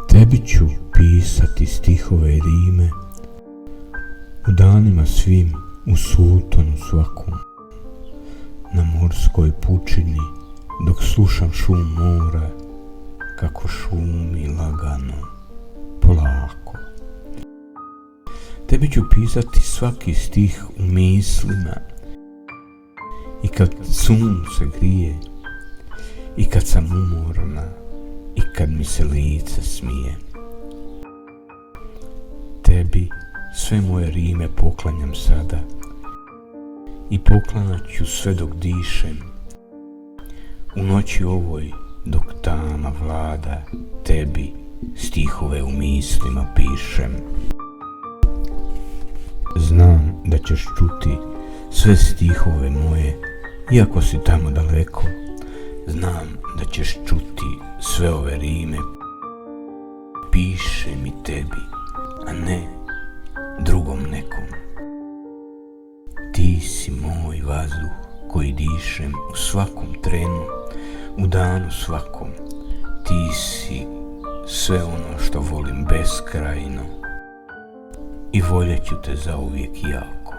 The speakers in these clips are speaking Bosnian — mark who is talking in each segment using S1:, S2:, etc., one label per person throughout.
S1: Tebi ću pisati stihove i rime u danima svim, u sutonu svakom, na morskoj pučini, dok slušam šum mora, kako šumi lagano, polako. Tebi ću pisati svaki stih u mislima, i kad sunce grije, i kad sam umorna, i kad mi se lice smije. Tebi sve moje rime poklanjam sada i poklanjat ću sve dok dišem. U noći ovoj, dok tama vlada, tebi stihove u mislima pišem. Znam da ćeš čuti sve stihove moje, iako si tamo daleko. Znam da ćeš čuti sve ove rime. Pišem i tebi, a ne drugom nekom. Ti si moj vazduh koji dišem u svakom trenu, u danu svakom. Ti si sve ono što volim beskrajno i voljet ću te zauvijek jako.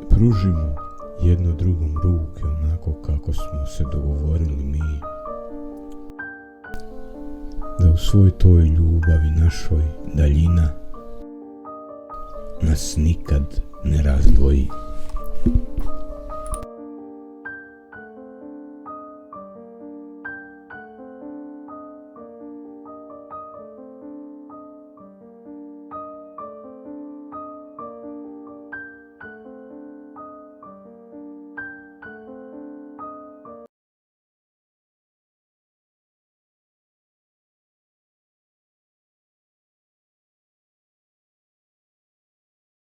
S1: Pružimo jedno drugom ruke onako kako smo se dogovorili mi, da u svoj toj ljubavi našoj daljina nas nikad ne razdvoji.